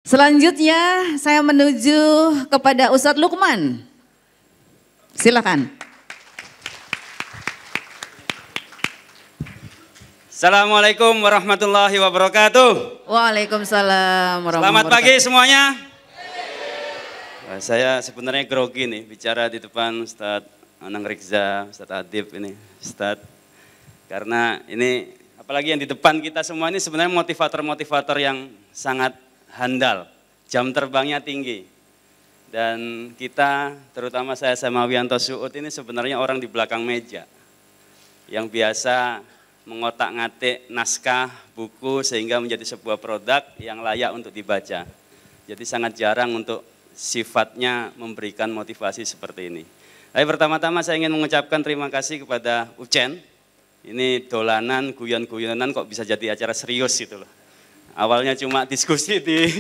Selanjutnya saya menuju kepada Ustadz Lukman. Silakan. Assalamualaikum warahmatullahi wabarakatuh. Waalaikumsalam warahmatullahi wabarakatuh. Selamat pagi semuanya. Saya sebenarnya grogi nih bicara di depan Ustadz Anang Rikza, Ustadz Adib ini, Ustadz. Karena ini apalagi yang di depan kita semua ini sebenarnya motivator-motivator yang sangat handal, jam terbangnya tinggi. Dan kita, terutama saya sama Wianto Suud ini sebenarnya orang di belakang meja. Yang biasa mengotak-ngatik naskah, buku sehingga menjadi sebuah produk yang layak untuk dibaca. Jadi sangat jarang untuk sifatnya memberikan motivasi seperti ini. Tapi pertama-tama saya ingin mengucapkan terima kasih kepada Ucen. Ini dolanan, guyon-guyonan kok bisa jadi acara serius gitu loh. Awalnya cuma diskusi di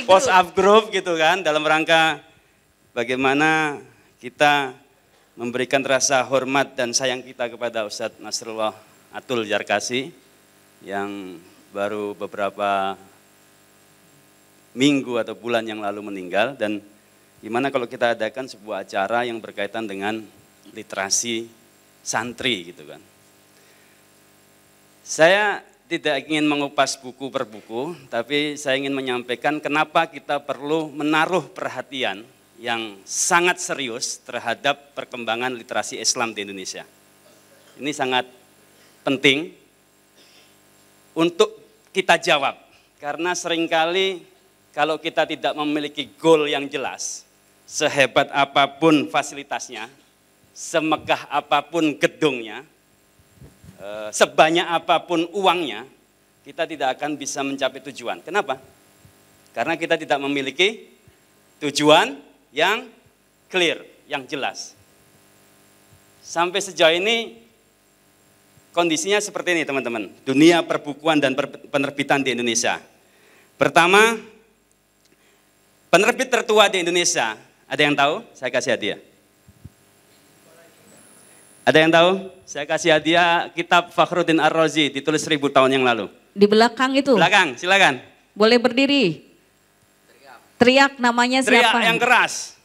WhatsApp group gitu kan, dalam rangka bagaimana kita memberikan rasa hormat dan sayang kita kepada Ustadz Nasrullah Atul Jarkasi yang baru beberapa minggu atau bulan yang lalu meninggal. Dan gimana kalau kita adakan sebuah acara yang berkaitan dengan literasi santri gitu kan. Saya tidak ingin mengupas buku per buku, tapi saya ingin menyampaikan kenapa kita perlu menaruh perhatian yang sangat serius terhadap perkembangan literasi Islam di Indonesia. Ini sangat penting untuk kita jawab, karena seringkali kalau kita tidak memiliki goal yang jelas, sehebat apapun fasilitasnya, semegah apapun gedungnya, sebanyak apapun uangnya, kita tidak akan bisa mencapai tujuan. Kenapa? Karena kita tidak memiliki tujuan yang clear, yang jelas. Sampai sejauh ini kondisinya seperti ini teman-teman, dunia perbukuan dan penerbitan di Indonesia. Pertama, penerbit tertua di Indonesia, ada yang tahu? Saya kasih hadiah. Ada yang tahu? Saya kasih hadiah kitab Fakhruddin Ar-Razi, ditulis 1000 tahun yang lalu. Di belakang itu. Belakang, silakan. Boleh berdiri. Teriak namanya siapa? Teriak yang keras.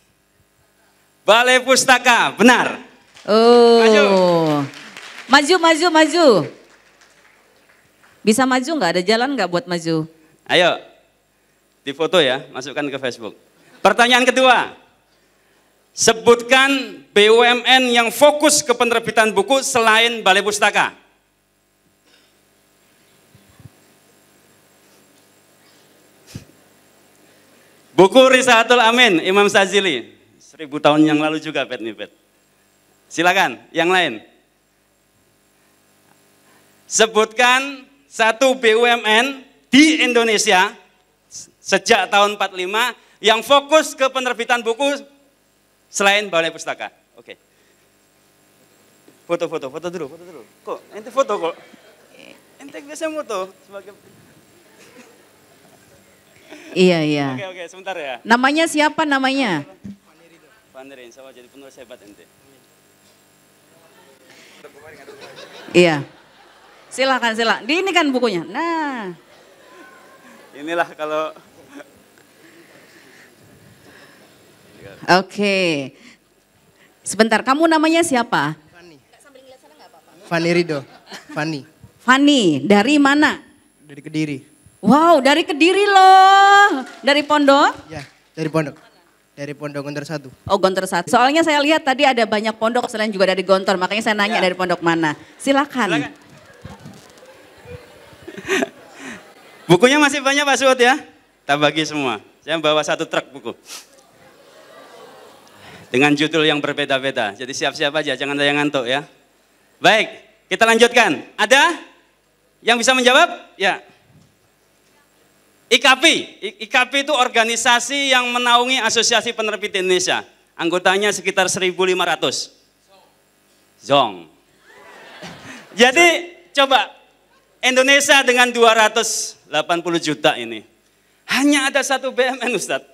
Balai Pustaka, benar. Oh. Maju. Bisa maju nggak? Ada jalan nggak buat maju? Ayo, difoto ya, masukkan ke Facebook. Pertanyaan kedua. Sebutkan BUMN yang fokus ke penerbitan buku selain Balai Pustaka. Buku Risalatul Amin, Imam Sazili. 1000 tahun yang lalu juga, Pet nih, Pet. Silakan, yang lain. Sebutkan satu BUMN di Indonesia sejak tahun 45 yang fokus ke penerbitan buku selain Balai Pustaka. Oke. Foto dulu. Kok ente foto kok? Ente biasa foto sebagai. Iya. Oke, sebentar ya. Namanya siapa namanya? Panderin, sama jadi penulis hebat ente. Iya. Silakan. Ini kan bukunya. Nah. Inilah kalau Oke. Sebentar, kamu namanya siapa? Fani Rido. Fani, dari mana? Dari Kediri. Wow, dari Kediri loh. Dari pondok? Ya, dari pondok. Dari pondok Gontor 1. Oh, Gontor 1. Soalnya saya lihat tadi ada banyak pondok selain juga dari Gontor, makanya saya nanya dari pondok mana. Silakan. Bukunya masih banyak Pak Suud ya? Tak bagi semua. Saya bawa 1 truk buku. Dengan judul yang berbeda-beda. Jadi siap-siap aja, jangan ada yang ngantuk ya. Baik, kita lanjutkan. Ada yang bisa menjawab? Ya. IKAPI itu organisasi yang menaungi Asosiasi Penerbit Indonesia. Anggotanya sekitar 1.500. Zong. Jadi coba Indonesia dengan 280 juta ini. Hanya ada satu BUMN Ustadz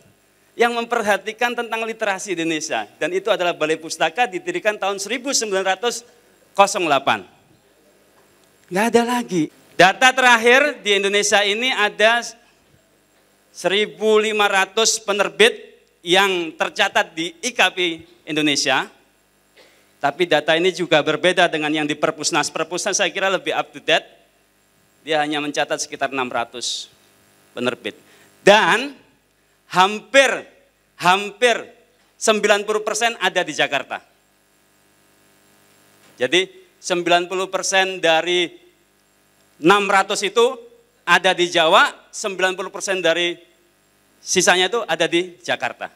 yang memperhatikan tentang literasi di Indonesia. Dan itu adalah Balai Pustaka, didirikan tahun 1908. Nggak ada lagi. Data terakhir di Indonesia ini ada 1.500 penerbit yang tercatat di IKP Indonesia. Tapi data ini juga berbeda dengan yang di Perpusnas. Perpusnas saya kira lebih up to date. Dia hanya mencatat sekitar 600 penerbit. Dan hampir 90% ada di Jakarta. Jadi 90% dari 600 itu ada di Jawa, 90% dari sisanya itu ada di Jakarta.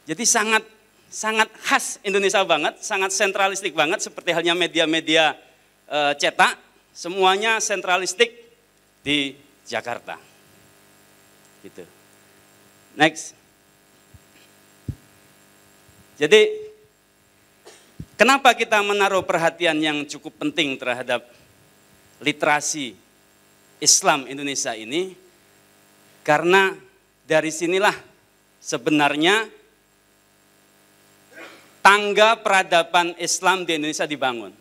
Jadi sangat khas Indonesia banget, sangat sentralistik banget, seperti halnya media-media cetak, semuanya sentralistik di Jakarta. Gitu. Next. Jadi kenapa kita menaruh perhatian yang cukup penting terhadap literasi Islam Indonesia ini? Karena dari sinilah sebenarnya tangga peradaban Islam di Indonesia dibangun.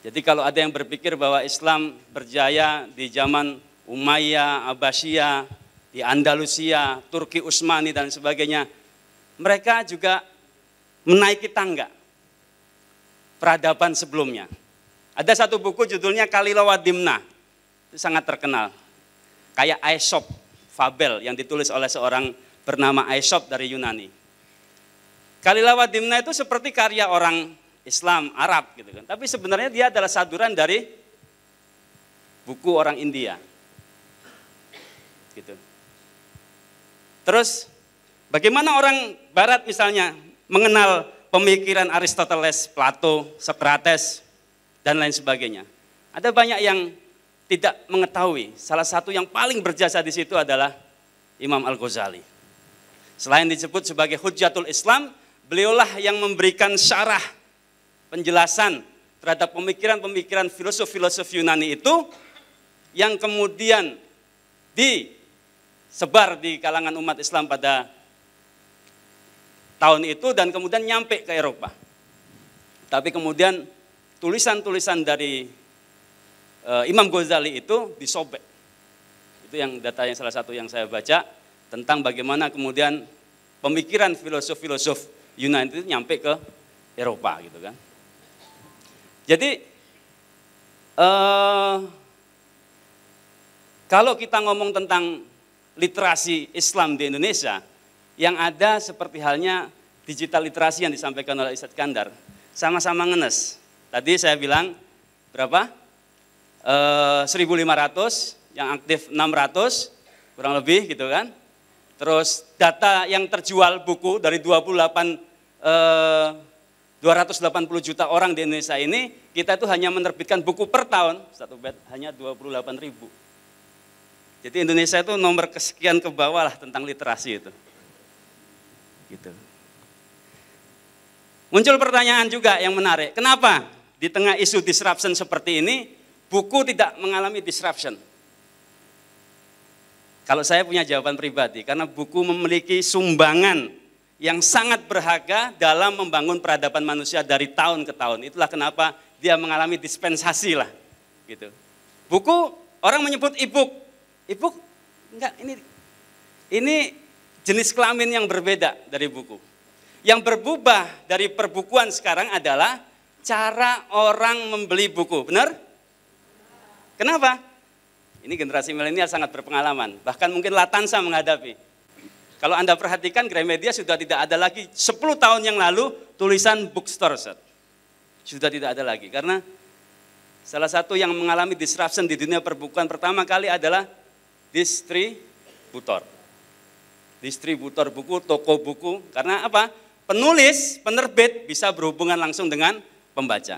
Jadi kalau ada yang berpikir bahwa Islam berjaya di zaman Umayyah, Abbasiyah, di Andalusia, Turki Utsmani dan sebagainya, mereka juga menaiki tangga peradaban sebelumnya. Ada satu buku judulnya Kalilah wa Dimnah, itu sangat terkenal. Kayak Aesop, fabel yang ditulis oleh seorang bernama Aesop dari Yunani. Kalilah wa Dimnah itu seperti karya orang Islam, Arab gitu kan. Tapi sebenarnya dia adalah saduran dari buku orang India. Gitu. Terus bagaimana orang barat misalnya mengenal pemikiran Aristoteles, Plato, Socrates dan lain sebagainya. Ada banyak yang tidak mengetahui. Salah satu yang paling berjasa di situ adalah Imam Al-Ghazali. Selain disebut sebagai Hujjatul Islam, beliaulah yang memberikan syarah penjelasan terhadap pemikiran-pemikiran filosof Yunani itu yang kemudian disebar di kalangan umat Islam pada tahun itu dan kemudian nyampe ke Eropa. Tapi kemudian tulisan-tulisan dari Imam Ghazali itu disobek. Itu yang data yang salah satu yang saya baca tentang bagaimana kemudian pemikiran filosof Yunani itu nyampe ke Eropa gitu kan. Jadi kalau kita ngomong tentang literasi Islam di Indonesia, yang ada seperti halnya digital literasi yang disampaikan oleh Ustadz Kandar, sama-sama ngenes. Tadi saya bilang berapa? 1.500, yang aktif 600, kurang lebih gitu kan. Terus data yang terjual buku dari 280 juta orang di Indonesia ini, kita itu hanya menerbitkan buku per tahun, satu bed hanya 28.000. Jadi Indonesia itu nomor kesekian ke bawah lah tentang literasi itu. Gitu. Muncul pertanyaan juga yang menarik, kenapa di tengah isu disruption seperti ini, buku tidak mengalami disruption? Kalau saya punya jawaban pribadi, karena buku memiliki sumbangan yang sangat berharga dalam membangun peradaban manusia dari tahun ke tahun. Itulah kenapa dia mengalami dispensasi lah. Gitu. Buku, orang menyebut e-book. E-book, enggak, ini jenis kelamin yang berbeda dari buku. Yang berubah dari perbukuan sekarang adalah cara orang membeli buku, benar? Kenapa? Ini generasi milenial sangat berpengalaman, bahkan mungkin Latansa menghadapi. Kalau Anda perhatikan Gramedia sudah tidak ada lagi, 10 tahun yang lalu tulisan bookstore, sudah tidak ada lagi. Karena salah satu yang mengalami disruption di dunia perbukuan pertama kali adalah distributor. Distributor buku, toko buku, karena apa? Penulis, penerbit bisa berhubungan langsung dengan pembaca.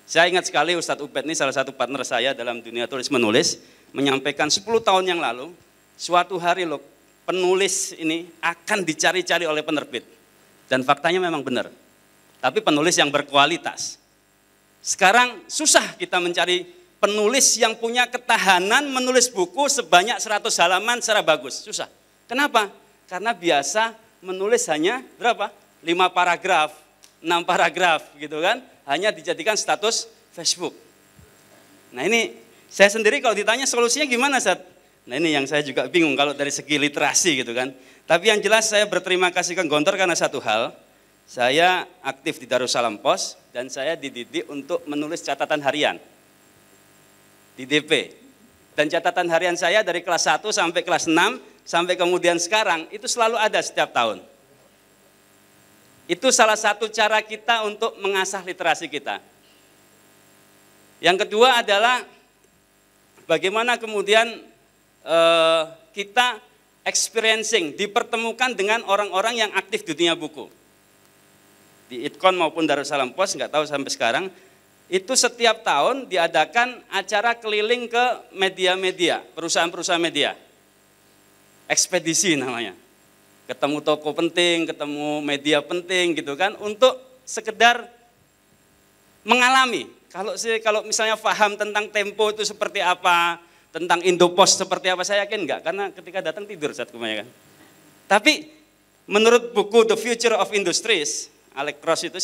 Saya ingat sekali Ustadz Ubed ini salah satu partner saya dalam dunia tulis menulis, menyampaikan 10 tahun yang lalu, suatu hari loh, penulis ini akan dicari-cari oleh penerbit. Dan faktanya memang benar. Tapi penulis yang berkualitas. Sekarang susah kita mencari penulis yang punya ketahanan menulis buku sebanyak 100 halaman secara bagus. Susah. Kenapa? Karena biasa menulis hanya berapa? 5 paragraf, 6 paragraf gitu kan. Hanya dijadikan status Facebook. Nah ini saya sendiri kalau ditanya solusinya gimana, Ustaz? Nah ini yang saya juga bingung kalau dari segi literasi gitu kan. Tapi yang jelas saya berterima kasih ke Gontor karena satu hal, saya aktif di Darussalam Pos dan saya dididik untuk menulis catatan harian di DP. Dan catatan harian saya dari kelas 1 sampai kelas 6, sampai kemudian sekarang, itu selalu ada setiap tahun. Itu salah satu cara kita untuk mengasah literasi kita. Yang kedua adalah bagaimana kemudian kita experiencing, dipertemukan dengan orang-orang yang aktif di dunia buku. Di ITKON maupun Darussalam Pos, nggak tahu sampai sekarang, itu setiap tahun diadakan acara keliling ke media-media, perusahaan-perusahaan media. Ekspedisi namanya. Ketemu toko penting, ketemu media penting gitu kan, untuk sekedar mengalami. Kalau misalnya paham tentang Tempo itu seperti apa, tentang Indopos seperti apa, saya yakin enggak, karena ketika datang tidur saat kebanyakan. Tapi menurut buku The Future of Industries, Alex Cross itu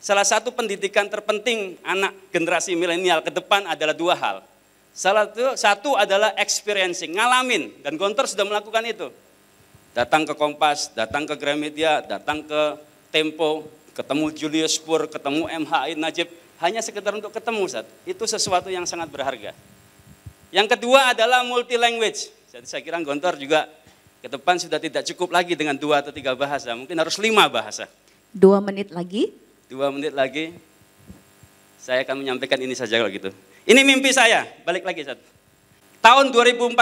salah satu pendidikan terpenting anak generasi milenial ke depan adalah dua hal. Satu adalah experiencing, ngalamin, dan Gontor sudah melakukan itu. Datang ke Kompas, datang ke Gramedia, datang ke Tempo, ketemu Julius Pur, ketemu MHI Najib, hanya sekedar untuk ketemu, Ustaz. Itu sesuatu yang sangat berharga. Yang kedua adalah multi language. Jadi saya kira Gontor juga ke depan sudah tidak cukup lagi dengan 2 atau 3 bahasa, mungkin harus 5 bahasa. 2 menit lagi. 2 menit lagi, saya akan menyampaikan ini saja kalau gitu. Ini mimpi saya, balik lagi Ustaz. Tahun 2045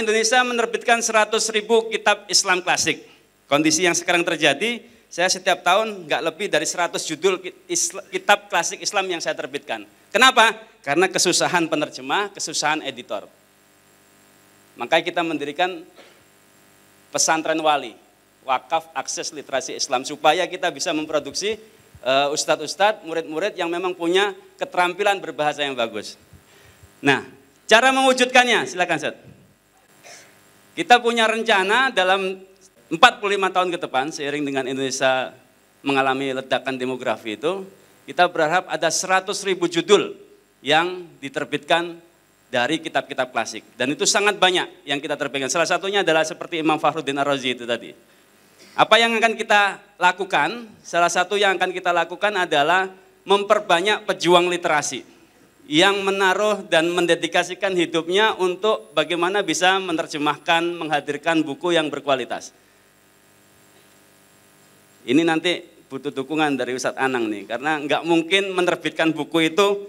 Indonesia menerbitkan 100.000 kitab Islam klasik. Kondisi yang sekarang terjadi, saya setiap tahun nggak lebih dari 100 judul kitab klasik Islam yang saya terbitkan. Kenapa? Karena kesusahan penerjemah, kesusahan editor. Makanya kita mendirikan pesantren wali, wakaf akses literasi Islam, supaya kita bisa memproduksi ustadz-ustadz, murid-murid yang memang punya keterampilan berbahasa yang bagus. Nah, cara mewujudkannya, silakan Ustaz. Kita punya rencana dalam 45 tahun ke depan, seiring dengan Indonesia mengalami ledakan demografi itu, kita berharap ada 100.000 judul yang diterbitkan dari kitab-kitab klasik. Dan itu sangat banyak yang kita terbitkan. Salah satunya adalah seperti Imam Fakhruddin Ar-Razi itu tadi. Apa yang akan kita lakukan? Salah satu yang akan kita lakukan adalah memperbanyak pejuang literasi yang menaruh dan mendedikasikan hidupnya untuk bagaimana bisa menerjemahkan, menghadirkan buku yang berkualitas. Ini nanti butuh dukungan dari Ustadz Anang nih, karena nggak mungkin menerbitkan buku itu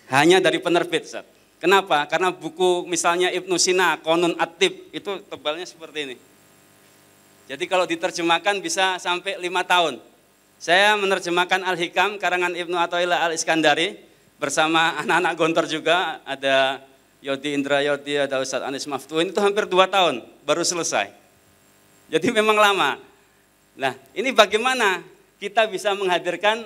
hanya dari penerbit, Ustadz. Kenapa? Karena buku misalnya Ibnu Sina, Qanun At-Tib, itu tebalnya seperti ini. Jadi kalau diterjemahkan bisa sampai 5 tahun. Saya menerjemahkan Al-Hikam, karangan Ibnu Athaillah Al-Iskandari, bersama anak-anak Gontor juga, ada Yodi Indra Yodi, ada Ustadz Anis Maftuin, itu hampir 2 tahun baru selesai. Jadi memang lama. Nah, ini bagaimana kita bisa menghadirkan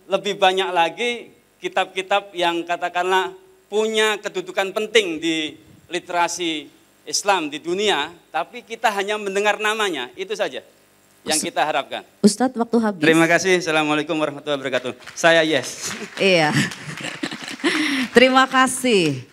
lebih banyak lagi kitab-kitab yang katakanlah punya kedudukan penting di literasi Islam di dunia, tapi kita hanya mendengar namanya, itu saja yang kita harapkan. Ustadz, waktu habis. Terima kasih. Assalamualaikum warahmatullahi wabarakatuh. Saya Yes. Iya. Terima kasih.